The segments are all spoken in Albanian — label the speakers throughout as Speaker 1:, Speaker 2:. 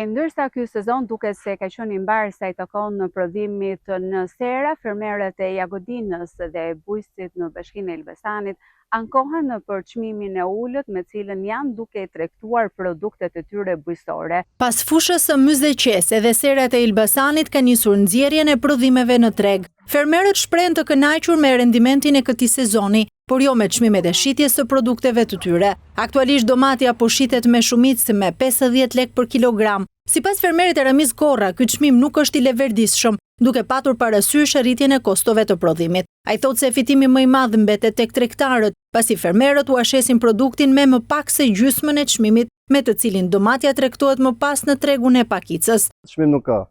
Speaker 1: Ndërsa ky sezon duket se ka qenë i mbar sa i takon në prodhimit në sera, fermerët e Jagodinës dhe bujësit në Bashkinë e Elbasanit ankohen për çmimin e ulët me cilën janë duke i tregtuar produktet e tyre bujësore.
Speaker 2: Pas fushës së myzeqese dhe serat e Elbasanit ka nisur nxjerrjen e prodhimeve në treg. Fermerët shprehen të kënaqur me rendimentin e këtij sezoni, por jo me çmimet e shitjes së produkteve të tyre. Aktualisht domati apo shitet me shumicë me 50 lek për kilogram. Sipas fermerit Eramis Korra, ky çmim nuk është i leverdisshëm, duke patur parasysh rritjen e kostove të prodhimit. Ai thotë se fitimi më i madh mbetet tek tregtarët, pasi fermerët u ashesin produktin me më pak se gjysmën e çmimit, me të cilin domatja tregtohet më pas në tregun e Pakicës.
Speaker 3: Çmim nuk ka.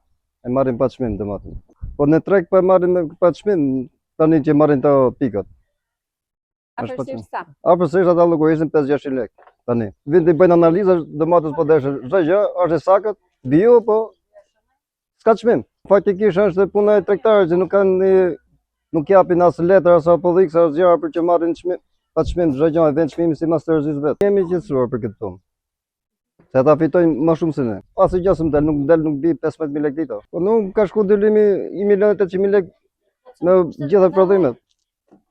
Speaker 3: E marrin pa çmim domatin. Po në treg po e marrin pa çmim, tani që marrin të pikat.
Speaker 1: Afërsisht sa?
Speaker 3: Afërsisht ata llogarisin 5-6 lek tani. Vjen të bëjnë analiza domates po deshë çdo gjë, është e sakët, bio po s'ka çmim. Faktikisht është puna e tregtarëve që nuk japin as letra as apo dhiksa as gjëra për që marrin çmim, pa çmim çdo gjë vjen çmimi si masterëzis vet. Jemi të qetësuar për këtë punë. Se ata fitojnë më shumë se ne. Pasi gjasëm nuk bi 15.000 lek dita. Po nuk ka shku dylimi 1.800.000 lek në gjitha prodhimet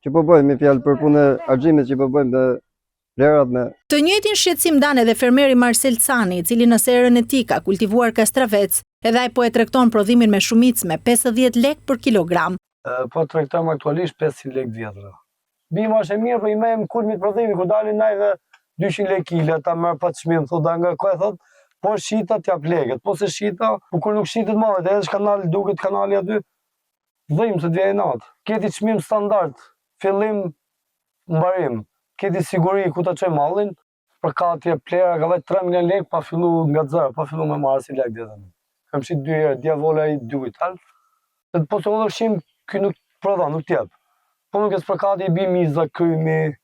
Speaker 3: që po bëjmë, me fjalë për punë argjimit që po bëjmë me vlerat me.
Speaker 2: Të njëjtin shqetësim dan edhe fermeri Marcel Cani, i cili në serën e tij ka kultivuar kastravec, edhe ai po e tregton prodhimin me shumicë me 50 lek për kilogram.
Speaker 4: Po tregtojmë aktualisht 500 lek vjetra. Bima është e mirë, po i mëjmë kulmit prodhimi, ku dalin najve 200 lek kile, ta merr pa çmim, thotë nga ku e thot, po shita t'jap lekët, po se shita, po kur nuk shitet më, edhe kanali duket kanali aty, dhimbë se t'vjen natë. Keti çmim standard, fillim mbarim, keti siguri ku ta çoj mallin, përkatje plera ka vetë 3 milion lek pa fillu nga zero, pa fillu me marrë si lek dhe. Kam shit 2 herë, djavola i 2 tal. Po se edhe fshim, ky nuk prodhon, nuk t'jep. Po nuk e përkatje i bi miza, krymi,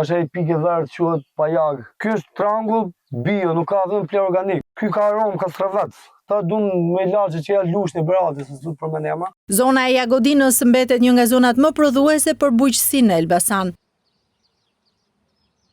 Speaker 4: është ai pikë dhërë quhet pajag. Ky është trangull bio, nuk ka dhënë pler organik. Ky ka aromë kastravec. Ta duan me ilaçe që ja lushni beratë, se s'u përmend emra.
Speaker 2: Zona e Jagodinës mbetet një nga zonat më prodhuese për bujqësinë në Elbasan.